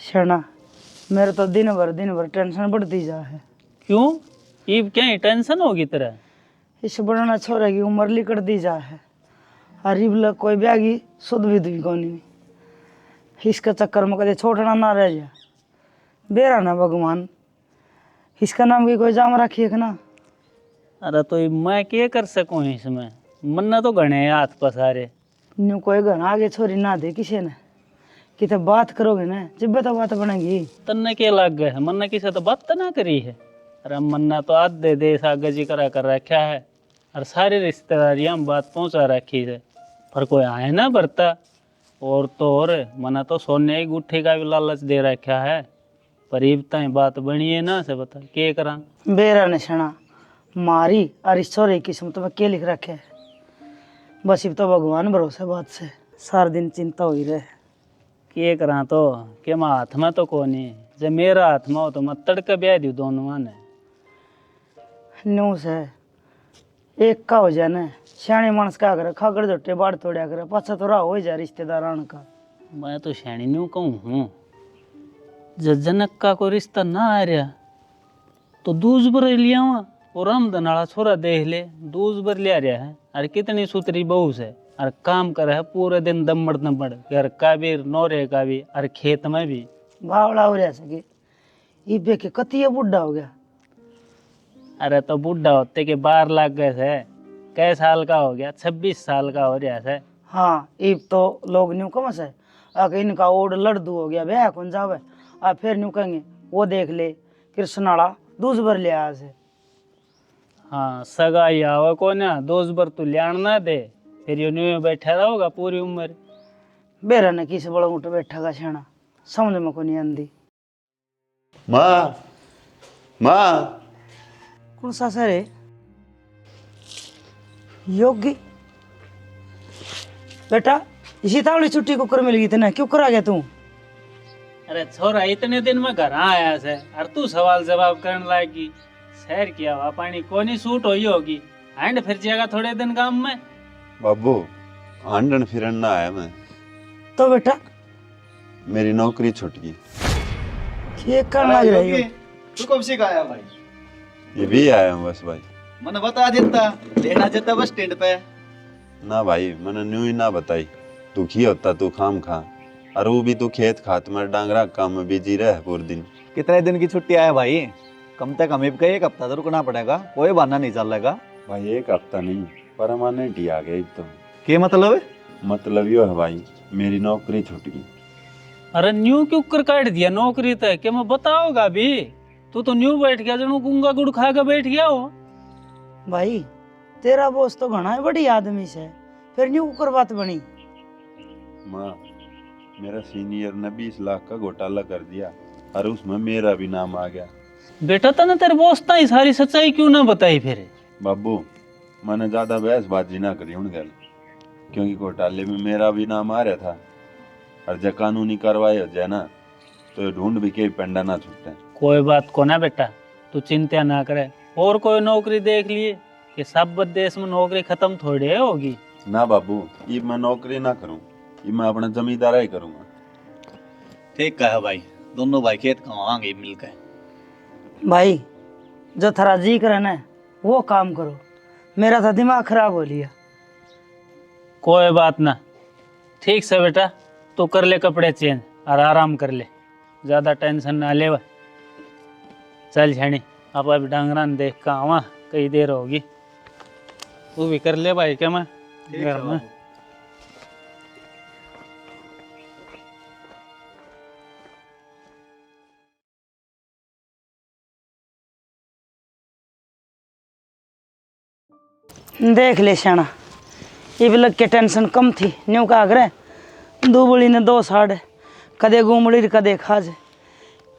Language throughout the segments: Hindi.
शना मेरे तो दिन भर टेंशन बढ़ती जा है। क्यों? ये क्या टेंशन होगी तेरा? इस बनाना छोरे की उम्र लिकट दी जा है। अरीब लग कोई ब्यागी सुध भी दुई कोनी। इसका चक्कर में कदे छोड़ना ना रह जा। बेरा ना भगवान, इसका नाम की कोई जाम रखी है ना। अरे तो ये मैं क्या कर सकूं इसमें? मन्ना तो गणे हैं हाथ पसारे। न्यू कोई घर आगे छोरी ना दे किसी ने कि तो बात करोगे ना जब तो बात बनेगी। तन्ने क्या लग गए है? मन्ना किसे तो बात तो ना करी है। अरे मन्ना तो आधे देश आगे जी करा कर रखा है और सारी रिश्तेदारियां बात पहुंचा रखी है, पर कोई आए ना बरता। और तो और मना तो सोने की गुट्ठी का भी लालच दे रखा है, पर इब तक बात बनी है ना से बता के करा। बेरा ने शना मारी और इस छोरे की किस्मत में क्या लिख रखे है। बस इब तो भगवान भरोसे बात से सारा दिन चिंता हुई रहे। के करा तो के मैं हाथ में तो कोनी, जब मेरा हाथ में हो तो मैं तड़के ब्याह दू दोनों ने। न्यू से एक का हो जाए ना सियाने मानस का करे खाकर जोटे बाढ़ तोड़िया करे पाछा तो रहा हो जा रिश्तेदारान का। मैं तो शैनी न्यू कहूँ हूँ, जब जनक का कोई रिश्ता ना आ रहा तो दूज बर लिया और हम दनाड़ा छोरा देख ले दूज बर लिया रहा है। अरे कितनी सुतरी बहू से और काम करे है पूरे दिन दमड़ दमड़, घर का भी नौरे का भी और खेत में भी। बावड़ा हो रहा सके इबे के कतिया बुढ़ा हो गया। अरे तो बुढ़ा होते के 12 लाख गए थे, कै साल का हो गया? 26 साल का हो रहा है। हाँ इब तो लोग न्यू कम से आके इनका ओड लड़दू हो गया ब्याह कौन जावे आ फिर न्यू कहेंगे वो देख ले कृष्णाला दूज भर लिया आज से। हाँ सगाई आवे को ना दोस्त बर तू लियान ना दे, फिर यो न्यू बैठा रहोगा पूरी उम्र। बेरा ने किस बड़ा उठ बैठा का छेना समझ में को नहीं आंदी। माँ माँ कौन सा सर है योगी बेटा इसी तावली छुट्टी को कर मिल गई थी ना क्यों करा गया तू? अरे छोरा इतने दिन में घर आया से और तू सवाल जवाब करने लागी। शहर की हवा पानी कोनी सूट हुई होगी, एंड फिर जाएगा थोड़े दिन काम में। बाबू आंडन फिरन ना आया मैं, तो बेटा मेरी नौकरी छूट गई। ये करना ही रही हो। तू कब से आया भाई? ये भी आया हूँ बस भाई। मैंने बता देता, लेना जाता बस स्टैंड पे। ना भाई मैंने न्यू ही ना बताई, तू की होता तू खाम खा और वो भी तू खेत खात में डांगरा काम में बिजी रह पूरे दिन। कितने दिन की छुट्टी आया भाई? कम से कम एक हफ्ता तो रुकना पड़ेगा, कोई बहाना नहीं चलेगा। भाई एक हफ्ता नहीं परमानेंट ही आ गया तो। क्या मतलब है? मतलब यो है भाई मेरी नौकरी छूट गई। अरे न्यू क्यों कर काट दिया नौकरी तक के मैं बताओगा भी? तू तो न्यू बैठ गया जनू गुंगा गुड़ खा के बैठ गया हो। भाई तेरा बॉस तो घना है बड़ी आदमी से फिर न्यू कर बात बनी। माँ मेरा सीनियर ने 20 लाख का घोटाला कर दिया और उसमें मेरा भी नाम आ गया। बेटा तने तेरे बॉस ताई सारी सच्चाई क्यों ना बताई फिर? बाबू मैंने ज्यादा बहसबाजी ना करी उन गल, क्योंकि घोटाले में मेरा भी नाम आ रहा था और जब कानूनी कार्रवाई हो जाए ना तो ढूंढ भी के पेंडा ना छूटे। कोई बात को ना बेटा, तू चिंता ना करे, और कोई नौकरी देख लिए कि सब देश में नौकरी खत्म थोड़ी होगी। ना बाबू ये मैं नौकरी ना करूं, ये मैं अपना जमींदारा ही करूंगा। ठीक कहा भाई, दोनों भाई खेत कमाएंगे मिलकर। भाई जो थारा जी करे ना वो काम करो, मेरा था दिमाग खराब हो लिया। कोई बात ना, ठीक से बेटा तू कर ले कपड़े चेंज और आराम कर ले, ज्यादा टेंशन ना ले। चल छेनी अब अब डांगरा ने देख का आवा, कई देर होगी। तू भी कर ले भाई क्या मैं घर में। देख ले शाना ये भी लग के टेंशन कम थी न्यू का आग्रह दो बड़ी ने 2 साढ़े कदे घूमड़ी कदे खाज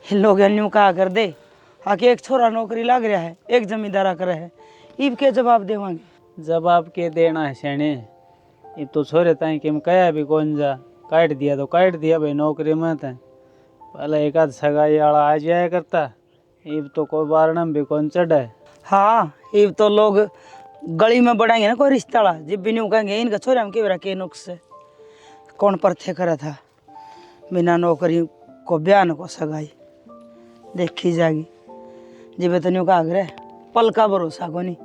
लोग न्यू का आगर दे आके एक छोरा नौकरी लाग रहा है एक जमींदारा करे है इब के जवाब देवांगे। जवाब के देना है शेणे, ये तो छोरे ताई कि कया भी कौन जा काट दिया तो काट दिया भाई नौकरी में था। पहले एक आध सगाई वाला आ जाया करता, इब तो कोई बारणम भी कौन चढ़ा है। हाँ इब तो लोग गली में बढ़ाएंगे ना कोई रिश्ता वाला जब भी न्यू कहेंगे इनका छोरा हम के नुक्स से कौन परथे करा था बिना नौकरी को बयान को सगाई देखी जागी जिबे तो न्यू का आग्रह पल का भरोसा को नहीं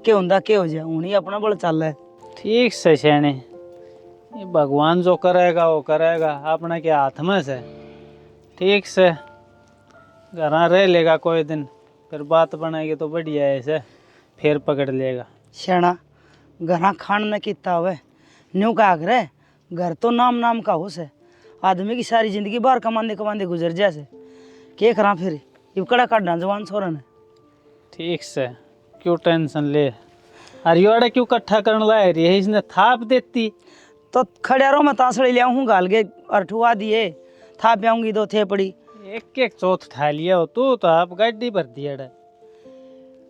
के हुंदा के हो जाए उन्हीं अपना बल चल रहा है। ठीक से शैने, ये भगवान जो करेगा वो करेगा, अपने के हाथ में से। ठीक से घर रह लेगा कोई दिन, फिर बात बनाएगी तो बढ़िया है, ऐसे फिर पकड़ लेगा। श्याणा घरा खान न किता हुए न्यू का आग्रह घर तो नाम नाम का हो से आदमी की सारी जिंदगी बाहर कमाने कमाने गुजर जैसे के करा फिर इबकड़ा काटना जवान छोरा ने। ठीक से क्यों टेंशन ले, अरे योड़ा क्यों इकट्ठा करने लाए रही है, इसने थाप देती तो खड़ियारों में तांसड़ी ले आऊँ गाल के और ठुआ दिए था प्याऊंगी दो थे पड़ी एक एक चौथ ठा लिया हो तू तो आप गाड़ी भर दिया डा।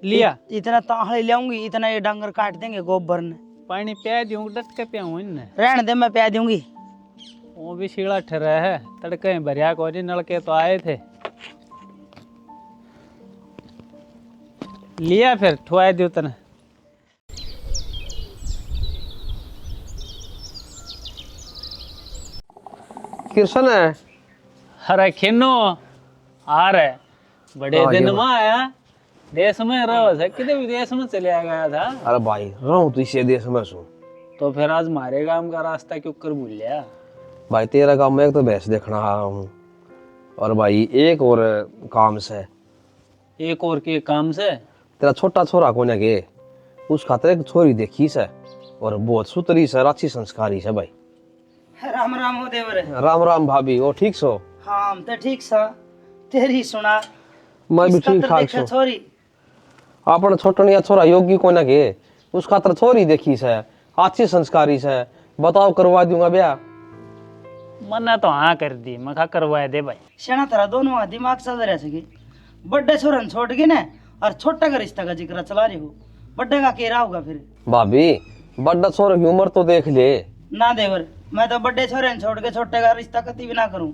लिया इतना तांसड़ी ले आऊंगी इतना ये डांगर काट देंगे गोबर ने पानी प्या दूँ डट के प्याऊँ इनने रहने दे मैं प्या दूंगी। वो भी शीला ठहरा है, तड़के भरिया को नहीं, नलके तो आए थे। लिया फिर ठुआ दियो तने। कृष्ण है। अरे खिन्नो आ रहे बड़े हाँ, दिन ये में आया, देश में रहो से कितने विदेश में चले गया था। अरे भाई रहूं तो इसे देश में सू तो फिर आज मारे गांव का रास्ता क्यों कर भूल लिया। भाई तेरा काम में एक तो भैंस देखना आया हूँ और भाई एक और काम से एक और के काम से तेरा छोटा छोरा कोने के उस खातर एक छोरी देखी से और बहुत सुतरी से अच्छी संस्कारी से भाई। राम राम हो देवर। राम राम भाभी वो ठीक सो। हाँ हम तो ठीक सा तेरी सुना मैं भी इसका ठीक तो ठाक देखे सो। छोरी अपने छोटनिया छोरा योगी कोने के उस खातर छोरी देखी से अच्छी संस्कारी से बताओ करवा दूंगा ब्याह। मना तो हाँ कर दी, मैं कहा करवाए दे भाई। श्याणा तेरा दोनों दिमाग चल रहे सके बड्डे छोरन छोड़ के ना और छोटा का रिश्ता का जिक्र चला रहे हो बड्डे का केरा होगा फिर। भाभी बड़ा छोरे की उम्र तो देख ले। ना देवर मैं तो बड्डे छोरे ने छोड़ के छोटे का रिश्ता कभी भी ना करूं,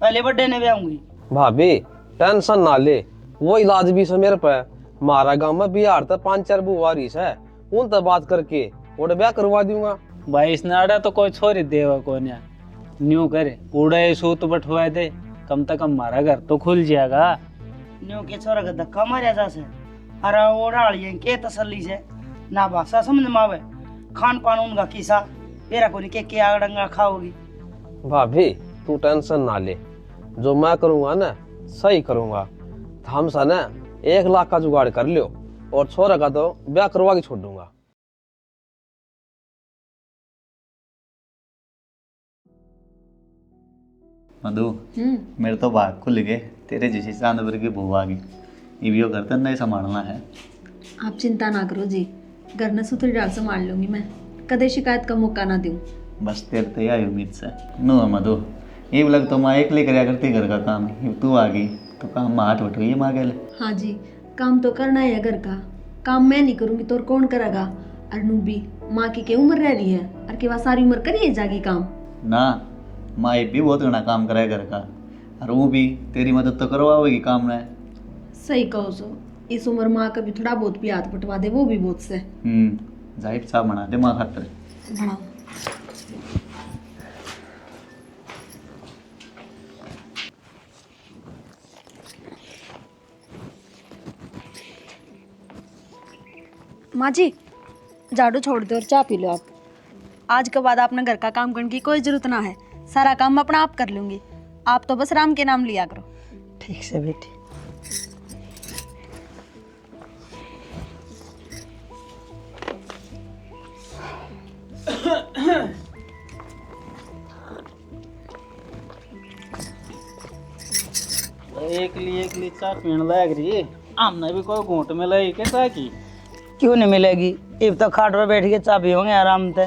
पहले बड्डे ने भी आऊंगी। भाभी टेंशन ना ले, वो इलाज भी से मेरे पे मारा गांव में बिहार तक 5-4 बुआरीस है उन तक बात करके और ब्याह करवा दूंगा। भाई इसने आड़ा तो कोई छोरी देवा कौन या न्यू करे उड़े सूत बठवाए दे, कम से कम हमारा घर तो खुल जाएगा। न्यू के छोरा का धक्का मारिया जा से अरे ओढ़ाड़िए के तसल्ली से ना भाषा समझ में आवे खान पान उनका किसा तेरा को नहीं के आगड़ंगा खाओगी। भाभी तू टेंशन ना ले, जो मैं करूंगा ना सही करूंगा। हम सा ना 1 लाख का जुगाड़ कर लियो और छोरा का तो ब्याह करवा के छोड़ दूंगा। मधु मेरे तो भाग खुल गए, तेरे जैसी चांद भर की बहू आ गई। ये भी घर तो नहीं संभालना है। आप चिंता ना करो जी, घर ने सुथरी डाल संभाल लूंगी मैं, कदे शिकायत का मौका ना दूं। बस तेरे तो यही उम्मीद से नो मधु, ये लग तो माँ एक ले कराया करती घर का काम, ये तू आ गई तो काम में हाथ बटो ये माँ गए। हाँ जी काम तो करना है घर का, काम मैं नहीं करूंगी तो और कौन करेगा। और नू भी माँ की क्या उम्र रह रही है और के बाद सारी उम्र करिए जागी काम ना। माँ ये भी बहुत घना काम कराए घर का और वो भी तेरी मदद तो करवाएगी काम में। सही कहो सो, इस उम्र माँ का भी थोड़ा बहुत भी हाथ बटवा दे वो भी बहुत से। जाहिर साहब बना दे माँ खातर। बढ़ाओ माँ जी झाड़ू छोड़ दो और चाय पी लो आप। आज के बाद आपने घर का काम करने की कोई जरूरत ना है, सारा काम मैं अपना आप कर लूंगी, आप तो बस राम के नाम लिया करो। ठीक से बेटी। एक लिए चाय पीने लग रही है, हमने भी कोई घूंट में लाई के चाय की। क्यों नहीं मिलेगी, इब तो खाट पर बैठ के चा पियोगे आराम से।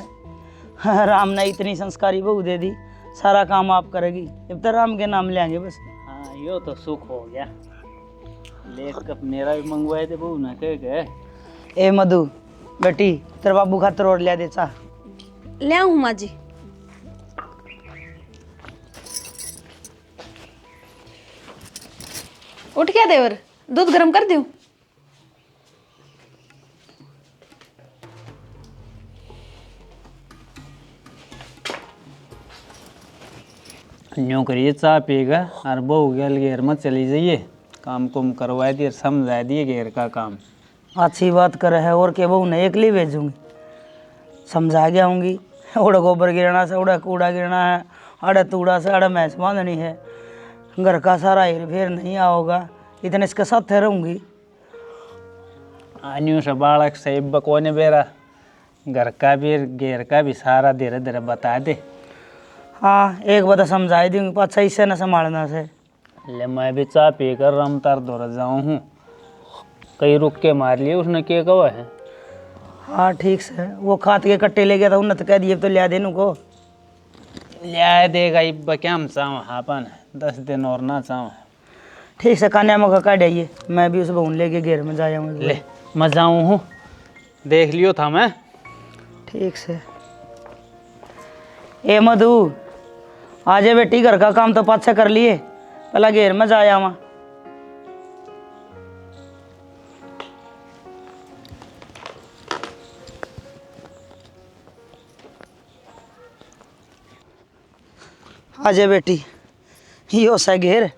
राम ने इतनी संस्कारी बहू दे दी, सारा काम आप करेगी, इब तो राम के नाम ले आएंगे बस। हाँ यो तो सुख हो गया। ले कप मेरा भी मंगवाए थे बहू ना कह गए। ए मधु बेटी तेरे बाबू खातर और लिया दे चा। ले आऊँ माँ जी। उठ गया देवर, दूध गर्म कर दूं? न्यू करिए चाय पिएगा और बहू गल घेर मत चली जाइए, काम कुम करवा दिए समझा दिए घेर का काम। अच्छी बात कर है, और के बहू ने एकली भेजूंगी, समझा के आऊँगी। उड़ा गोबर गिरना से उड़ा कूड़ा गिरना है, अड़े तूड़ा से अड़े मैच बांधनी है, घर का सारा हेर फेर नहीं आओगा, इतने इसके साथ रहूँगी। अन्यू से बालक सही बकोने बेरा घर का भी घेर का भी सारा धीरे धीरे बता दे। हाँ एक बात समझाई दूँगी, पाछा इससे न संभालना से। ले मैं भी चाय पीकर रमतार दौड़ जाऊँ हूँ, कहीं रुक के मार लिए उसने क्या कहा है। हाँ ठीक से, वो खात के कट्टे ले गया था उन्नत कह दिए तो लिया देनु को लिया देगा इब क्या हम चाव हापन 10 दिन और ना चाव। ठीक से कान्या मौका काट आइए, मैं भी उस बहून लेके घेर में जा जाऊँगा। ले मैं जाऊँ हूँ, देख लियो था मैं। ठीक से। ए मधु आजे बेटी, घर का काम तो पाछे कर लिए, पहला घेर में जा आवा। आजे बेटी, यो सा घेर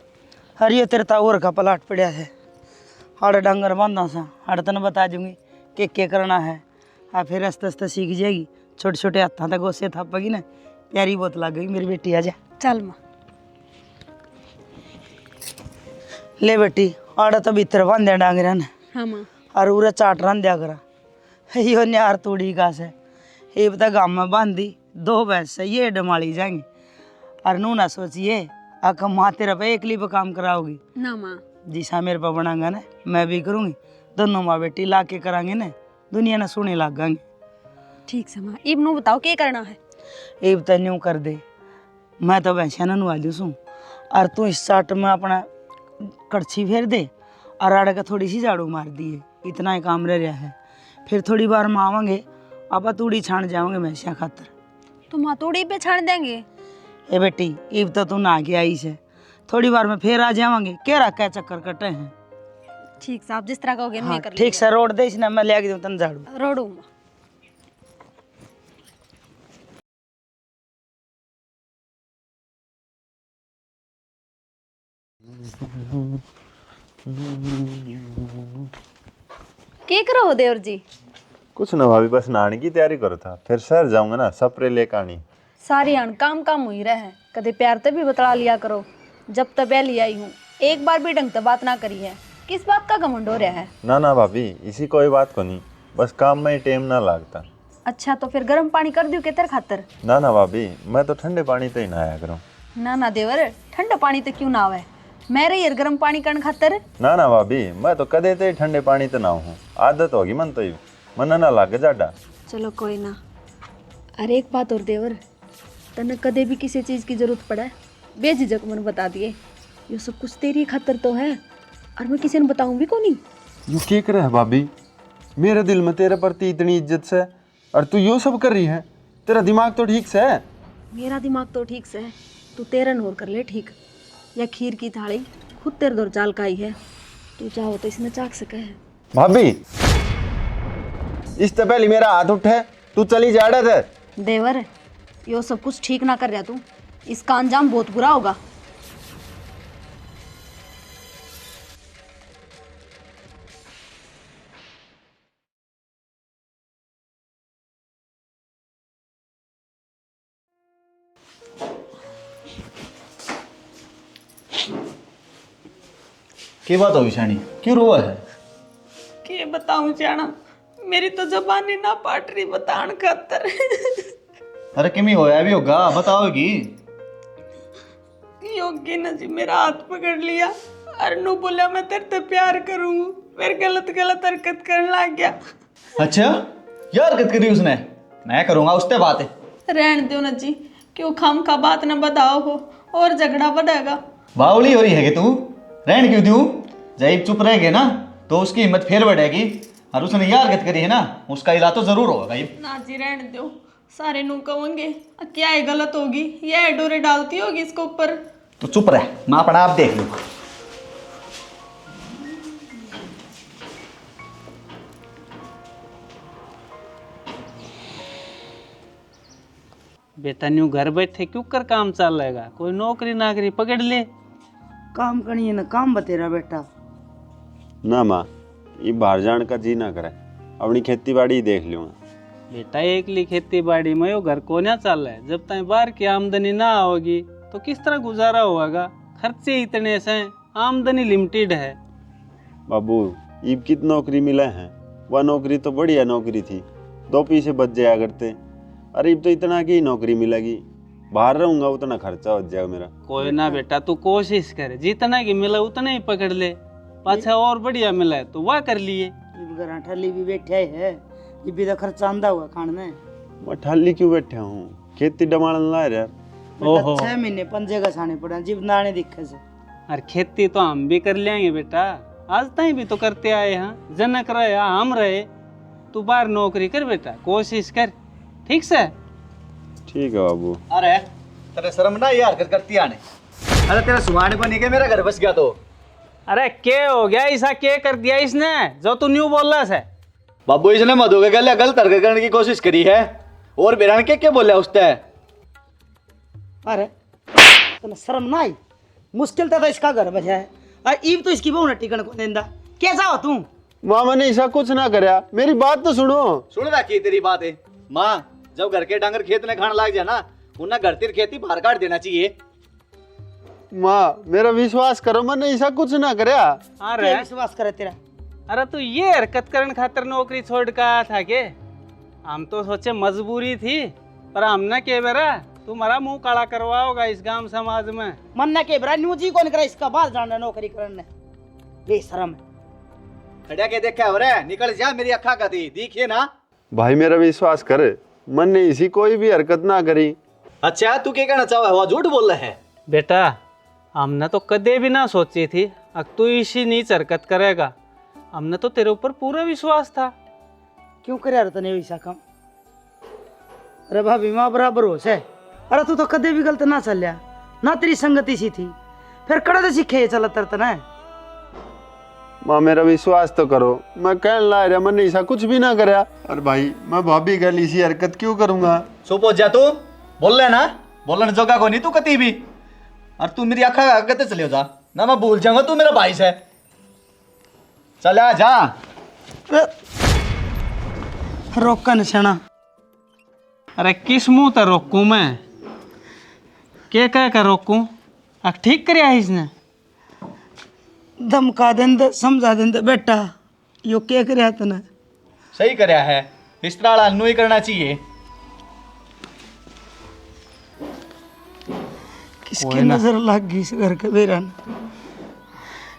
हरियो तेरे ताऊर का पलाट पड़ा है, आड़े डंगर बांधा सा, आड़े तने बता दूंगी के करना है। आ फिर आस्ते आस्ते सीख जाएगी, छोटे छोटे हाथों तक गोसे थापेगी ना, प्यारी बहुत लग गई मेरी बेटी। आजा चल माँ। ले बेटी, आड़े तो भीतर बांधे डांगरा ने, हाँ माँ। और उरे चाट रन दिया करा। यो न्यार तोड़ी का से ये बता गाँव में बांधी 2 भैंस से ये डमाली जाएंगे, और नू ना सोचिए आका माँ तेरा पे एकली पे काम कराओगी ना माँ। जिसा मेरे पे बनागा ना मैं भी करूँगी, दोनों माँ बेटी ला के करांगे ना, दुनिया ने सुने लग गांगे। ठीक से माँ, इब नू बताओ क्या करना है। ये बता न्यू कर दे, मैं तो भैंसिया ना नुआ दूँ सूँ, और तू इस चाट में अपना कड़छी फेर दे और आड़े का थोड़ी सी झाड़ू मार दिए, इतना ही काम रह रहा है। फिर थोड़ी बार में आवांगे, आप तूड़ी छान जाओगे भैंसिया खातर। तो माँ तोड़ी पे छान देंगे। ए बेटी इब तो तू नहा के आई से, थोड़ी बार में फिर आ जावांगे, क्या रखा चक्कर कटे हैं। ठीक से, आप जिस तरह कहोगे हाँ मैं कर ठीक से रोड दे इसने, मैं ले दूँ तन झाड़ू। रोडू माँ। क्या करो हो देवर जी? कुछ ना भाभी, बस नहाने की तैयारी करो था, फिर शहर जाऊंगा ना, सपरे लेकर आनी। सारी आन काम काम हुई रहे, कदे प्यार ते भी बतला लिया करो। जब तक पहली आई हूँ एक बार भी ढंग से बात ना करी है, किस बात का घमंड हो रहा है? ना ना भाभी, इसी कोई बात को नहीं, बस काम में ही टाइम ना लगता। अच्छा तो फिर गर्म पानी कर दूँ केतर खातर? ना ना भाभी, मैं तो ठंडे पानी तो ही नहाया करूँ। ना ना देवर, ठंडा पानी तो क्यों ना आवे, मेरे यार गर्म पानी करने खातर। ना ना भाभी, मैं तो कदे ते ठंडे पानी तो ना हूँ, आदत होगी मन तो ही, मन ना लागे जाडा। चलो कोई ना। अरे एक बात और देवर, तने कदे भी किसी चीज़ की जरूरत पड़े बेझिझक मन बता दिए, ये सब कुछ तेरी खातर तो है, और मैं किसी ने बताऊं भी को नहीं। यू क्या कर रहा है भाभी, मेरे दिल में तेरे प्रति इतनी इज्जत से, और तू यो सब कर रही है, तेरा दिमाग तो ठीक से है। मेरा दिमाग तो ठीक से है, तू तेरा नोर कर ले ठीक। या खीर की थाली खुद तेरे दौर चाल का ही है, तू चाहो तो इसने चाक सके है। भाभी इससे पहले मेरा हाथ उठे, तू चली जा रहा था। देवर यो सब कुछ ठीक ना कर रहा तू, इसका अंजाम बहुत बुरा होगा। क्या बात होगी शानी, क्यों रोआ है? के बताऊं जाना, मेरी तो जबानी ना पाट रही बतान खातर। अरे किमी होया भी होगा, बताओगी? योगी ने जी मेरा हाथ पकड़ लिया और नू बोला मैं तेरे से प्यार करूं, फिर गलत गलत हरकत करने लग गया। अच्छा यार हरकत करी उसने, मैं करूंगा उससे बात है। रहन दो ना जी, क्यों खाम खा बात ना बताओ हो और झगड़ा बढ़ेगा। बावली हो रही है कि तू, रहन क्यों दूं? जब चुप रहेगे ना तो उसकी हिम्मत फिर बढ़ेगी, और उसने यार हरकत करी है ना, उसका इलाज तो जरूर होगा। ना जी रहने दो, सारे नू कहेंगे क्या है गलत होगी, यह डोरे डालती होगी इसको ऊपर। तो चुप रह, मैं अपना आप देख लूंगा। बेटा न्यू घर बैठे क्यों कर काम चल रहेगा, कोई नौकरी नाकरी पकड़ ले। काम करनी है ना, काम बतेरा बेटा। ना माँ, ये बाहर जाने का जी ना करे, अपनी खेती बाड़ी ही देख लूँगा। बेटा एकली खेती बाड़ी में यो घर को ना चल रहा है, जब तक बाहर की आमदनी ना होगी तो किस तरह गुजारा होगा। खर्चे इतने से, आमदनी लिमिटेड है। बाबू ईब कित नौकरी मिला है, वह नौकरी तो बढ़िया नौकरी थी, 2 पैसे बच जाया करते। अरे ईब तो इतना की नौकरी मिलेगी, बाहर रहूंगा उतना खर्चा हो जाएगा मेरा। कोई ना बेटा, तू कोशिश कर, जितना की मिला उतना ही पकड़ ले, पाछा और बढ़िया मिला है तो वह कर लिए। घर ठल्ली भी बैठे है, ये भी तो खर्चा आंदा हुआ खाने में। मैं ठाली क्यों बैठा हूँ, खेती डमाड़न ला यार। ओहो। 6 महीने पंजे का छाने पड़ा, जीव नाने दिखे से। अरे खेती तो हम भी कर लेंगे बेटा, आज तक भी तो करते आए हैं। जनक रहे हम रहे, तू बाहर नौकरी कर बेटा, कोशिश कर, ठीक से। ठीक है बाबू। अरे तेरे शर्म ना ये हरकत करती आने। अरे तेरा सुहाने को नहीं के मेरा घर बस गया तो। अरे क्या हो गया, ऐसा क्या कर दिया इसने जो तू न्यू बोल रहा है। बाबू इसने मधु के गले गलत हरकत करने की कोशिश करी है, और बेरान के क्या बोला उसने। अरे तने शर्म ना आई, मुश्किल तो इसका घर बचा है, और ईब तो इसकी बहू ने टिकन को देंदा। कैसा हो तू? माँ मैंने ऐसा कुछ ना करया, मेरी बात तो सुनो। सुन रखी तेरी बात है माँ, जब घर के डांगर खेत में खाने लग जाए ना, उन्हें घर तिर खेती बाहर काट देना चाहिए। माँ मेरा विश्वास करो, मैंने ऐसा कुछ ना करया। अरे क्या विश्वास करे तेरा? अरे तू ये हरकत करने खातिर नौकरी छोड़ कर आया था के? हम तो सोचे मजबूरी थी, पर हमने के बेरा तुम्हारा मुंह काला करवाओगा इस गांव समाज में। मन ना के बरा न्यू जी कौन करा इसका बाहर जाना नौकरी करने, बेशरम है। खड़ा के देखा हो रहा, निकल जा मेरी अखा का थी, दिखिए ना। भाई मेरा विश्वास कर, मैंने इसी कोई भी हरकत ना करी। अच्छा तू क्या कहना चाहे, हुआ झूठ बोल रहा है। बेटा हमने तो कदे भी ना सोची थी अब तू इसी नीच हरकत करेगा, हमने तो तेरे ऊपर पूरा विश्वास था। क्यों करे यार तने ऐसा काम? अरे भाभी माँ बराबर हो से। अरे तू तो कदे भी गलत ना चलिया ना, तेरी संगति सी थी, फिर कड़ा तो सीखे चला तरतना है। माँ मेरा विश्वास तो करो, मैं कहने ला रहा मैंने ऐसा कुछ भी ना करया। अरे भाई मैं भाभी गल इसी हरकत क्यों करूंगा? सो पहुंच जा तू, बोल रहे ना, बोलने जोगा को नहीं तू कती भी। और तू मेरी अखा आगे चले जा ना, मैं भूल जाऊंगा तू मेरा भाई से। चल आ जा। रोका निशाना। अरे किस मुंह तर रोकूं मैं, क्या कह कर रोकूं? ठीक करया है इसने। धमका देंदे समझा देंदे बेटा, यो क्या करे तने? सही करया है, इस तरह अनु ही करना चाहिए। किसकी नजर लग गई इस घर के बेरन?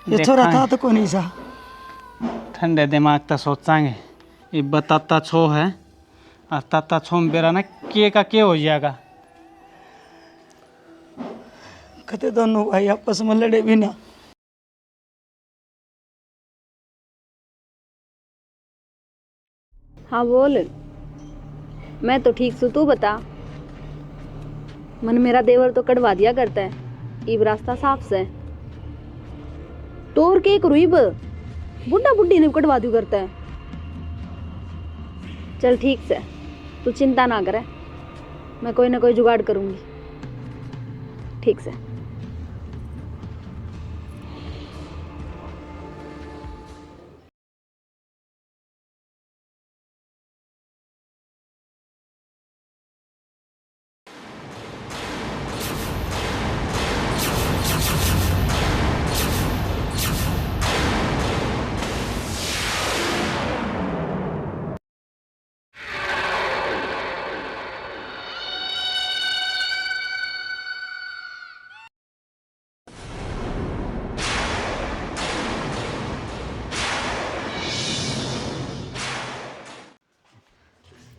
ये छोरा था तो कौन सा? ठंडे दिमाग तक सोचांगे, ये बताता छो है और ताता छो में बेरा ना के का के हो जाएगा। कहते दोनों भाई आपस में लड़े भी ना। हाँ बोल। मैं तो ठीक सू, तू बता। मन मेरा देवर तो कटवा दिया करता है, इब रास्ता साफ से। तोर के करूँ इब, बुढ़ा बुढ़ी ने कटवा दिया करता है। चल ठीक से, तू चिंता ना करे, मैं कोई ना कोई जुगाड़ करूँगी। ठीक से।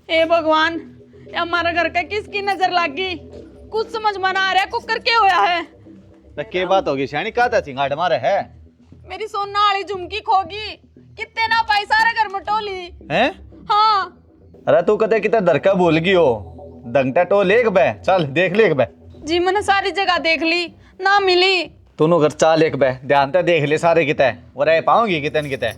ए भगवान, ये हमारे घर का किसकी नजर लग गई? कुछ समझ में ना आ रहा है, कुकर क्या होया है? तो के बात होगी शानी, कहा था चिंगाड़ मारे है। मेरी सोना वाली झुमकी खोगी, कितने ना पाई सारे घर में टोली। हैं? हाँ। अरे तू कदे कितना दरका भूल गई हो, दंगटा टो लेक बे, चल देख लेक बे। जी मैंने सारी जगह देख ली, ना मिली। दोनों घर चाल एक बे, ध्यान से देख ले सारे किते, वो रह पाऊंगी कितन किते।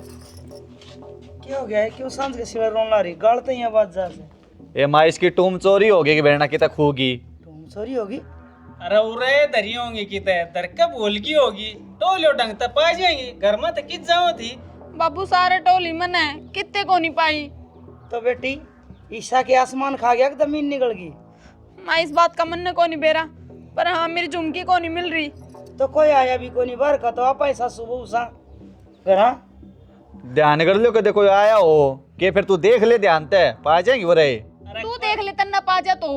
क्या हो गया है? क्यों सांझ के सिवा रोन ला रही? गाल तो यहाँ बात जा से। ये माँ इसकी टूम चोरी होगी कि बेरना कितना खूगी। तुम सॉरी होगी। अरे उरे दरी होंगी की तय दर कब बोलगी होगी टोलियो डंग तक पा जाएंगी घर में तो किस जाओ थी। बाबू सारे टोली मन है कितने को नहीं पाई। तो बेटी ईशा के आसमान खा गया कि जमीन निकल गई। मैं इस बात का मन को नहीं बेरा पर हाँ मेरी झुमकी को नहीं मिल रही। तो कोई आया भी कोई नहीं बाहर का तो आप ऐसा सुबह उसा घर ध्यान कर लो कदे कोई आया हो कि फिर तू देख ले ध्यान ते पा जाएंगी वो रहे। तू देख ले तन्ना पा जा तो।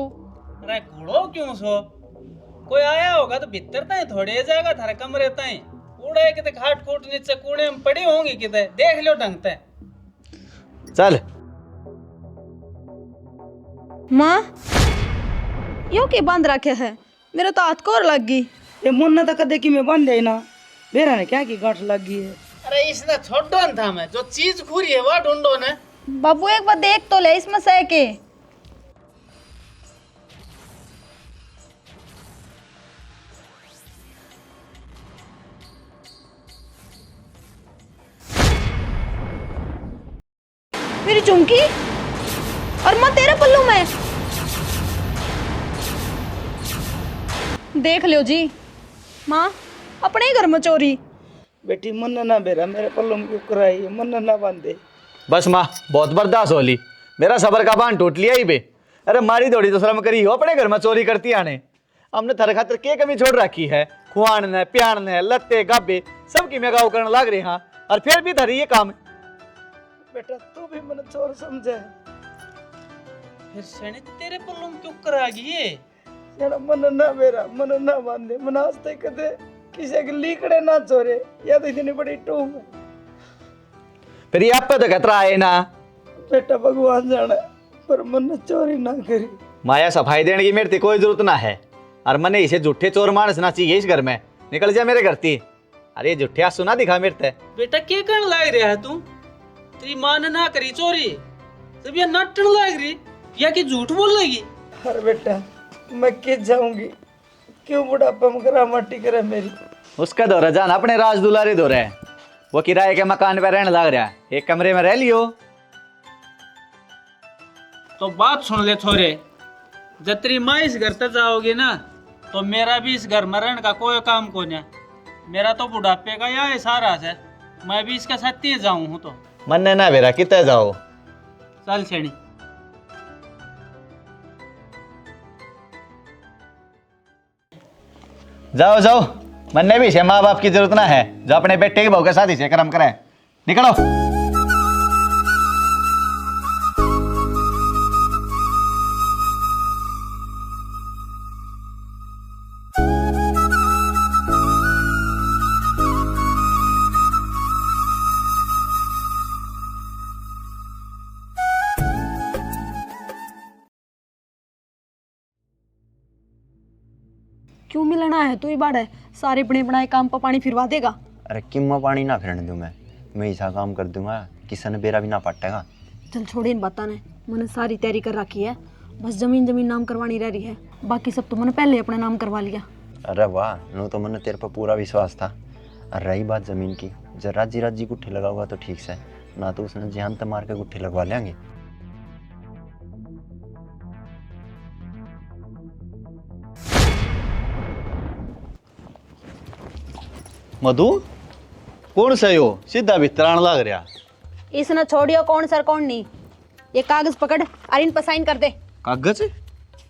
अरे घोड़ो क्यों सो कोई आया होगा तो भीतर तय थोड़े जाएगा थारे कमरे तय उड़े किते घाट खोट नीचे कूड़े में पड़ी होंगी किते देख लो ढंग तय। चल माँ यो के बांध रखे है मेरे तो हाथ को और लग गई। ये मुन्ना तो कदे की मैं बन जाए ना बेरा ने क्या की गांठ लग गई है। अरे इसने छोड़ो न था मैं जो चीज खूरी है वह ढूंढो न। बाबू एक बार देख तो ले इसमें सह के। मेरी चुमकी और माँ तेरे पल्लू में देख लो जी। माँ अपने ही घर में चोरी। बेटी मुन्ना ना बेरा मेरे पल्लू में क्यों कराई है मुन्ना ना बांधे। बस माँ बहुत बर्दाश्त हो ली मेरा सबर का बांध टूट लिया ही बे। अरे मारी दौड़ी तो शर्म करी हो अपने घर में चोरी करती आने। हमने थारे खातिर के कमी छोड़ रखी है खुआन प्यान लत्ते गाबे सबकी मैं गाँव करने लग रहे हाँ और फिर भी धरी ये काम। बेटा तू भी मैंने चोर समझे फिर शनि तेरे पल्लू में क्यों करा गई ये। यार मन ना बेरा मन ना बांधे मन आज तक कदे किसी के लीकड़े ना चोरे या तो इतनी बड़ी टूम है। फिर ये आप पे तो खतरा है ना। बेटा भगवान जाने पर मन चोरी ना करी। माया सफाई देने की मेरे कोई जरूरत ना है और मने इसे झूठे चोर मानस ना चाहिए इस घर में निकल जा मेरे घर ती। अरे झूठे सुना दिखा मेरे ते। बेटा क्या करने लग रहा है तू तेरी माँ ने ना करी चोरी जब ये नटन लग रही या कि झूठ बोल लगी। अरे बेटा मैं किस जाऊंगी क्यों बुढ़ापा में करा माटी करे मेरी। उसका दौरा जान अपने राज दुलारे दौरा है वो किराए के मकान पे रहने लग रहा है एक कमरे में रह लियो। तो बात सुन ले छोरे जब तेरी माँ इस घर तक जाओगी ना तो मेरा भी इस घर में रहने का कोई काम को नहीं। मेरा तो बुढ़ापे का यह इशारा है मैं भी इसके साथ ही जाऊँ हूँ। तो मन ने ना बेरा कितने जाओ चल छेड़ी। जाओ जाओ मन ने भी इसे माँ बाप की जरूरत ना है जो अपने बेटे के बहू के साथ इसे कर्म करे निकलो। क्यों मिलना है तू ही बाढ़ है सारे बने बनाए काम पर पानी फिरवा देगा। अरे किम्मा पानी ना फिरने दूं मैं ऐसा काम कर दूंगा किसन बेरा भी ना पटेगा। चल छोड़े इन बातों ने मैंने सारी तैयारी कर रखी है बस जमीन नाम करवानी रह रही है बाकी सब तो मैंने पहले अपने नाम करवा लिया। अरे वाह नो तो मैंने तेरे पर पूरा विश्वास था। और रही बात जमीन की जब राजी गुट्ठी लगाऊंगा तो ठीक से ना तो उसने जान तो मार के गुट्ठी लगवा लेंगे। मधु कौन सा यो सीधा भीतर लग रहा। इसने छोड़ियो कौन सर कौन नहीं ये कागज पकड़ और इन पर साइन कर दे। कागज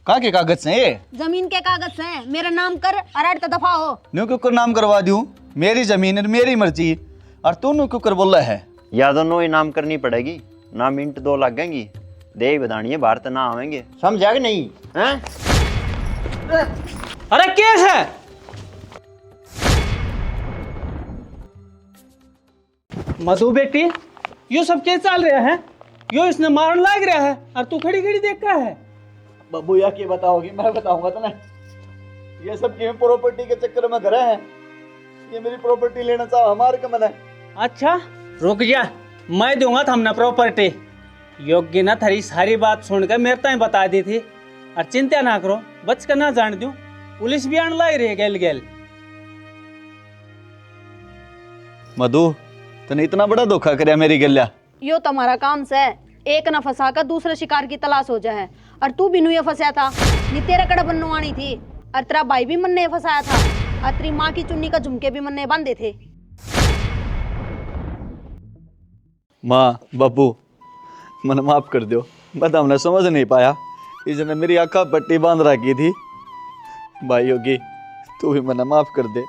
का के कागज से ये जमीन के कागज है मेरा नाम कर और 8 दफा हो। न्यू क्यों कर नाम करवा दूं मेरी जमीन है मेरी मर्जी और तू न्यू क्यों कर बोल रहा है। या दोनों ही नाम करनी पड़ेगी ना मिनट 2 लग गएंगी दे ही बधानी भारत ना आवेंगे समझा कि नहीं हैं। अरे केस है मधु बेटी यो सब क्या चल रहा है यो इसने मारने लग रहा है और तू खड़ी खड़ी देख रहा है। बब्बू या क्या बताओगी मैं बताऊंगा तो ना ये सब की प्रॉपर्टी के चक्कर में घर है ये मेरी प्रॉपर्टी लेना चाहो हमारे का मन है। अच्छा रुक जा मैं दूंगा हमने प्रॉपर्टी योग्य ना थारी सारी बात सुनकर मेरे ताई बता दी थी और चिंता ना करो बच कर ना जान दूं पुलिस भी आने लग रही है गेल गेल। मधु तने इतना बड़ा धोखा करया मेरी गल्या। यो तुम्हारा काम से एक न फंसा कर दूसरे शिकार की तलाश हो जाए। और तू भी नुए फंसाया था, नी तेरा कड़ा बनवानी थी। और तेरा भाई भी मन ने फंसाया था, और तेरी माँ की चुन्नी का झुमके भी मन ने बांधे थे। माँ बाबू मन माफ कर दो, मैं तो हमने समझ नहीं पाया, इसने मेरी आँखा पट्टी बांध रखी थी। भाई योगी तू भी मना माफ कर दे।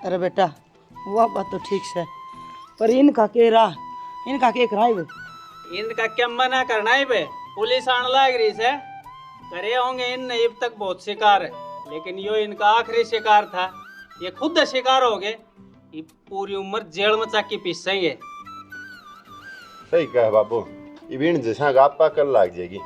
अरे बेटा वह बात तो ठीक है, पर इनका के राह, इनका के कराए बे? इनका क्या मना करना है बे, पुलिस आने लग रही है। करे होंगे इन अब तक बहुत शिकार है, लेकिन यो इनका आखिरी शिकार था। ये खुद शिकार हो गए, ये पूरी उम्र जेल में चाकी पीसेंगे। सही कहा बाबू, इविन जैसा गापा कल लाग जाएगी।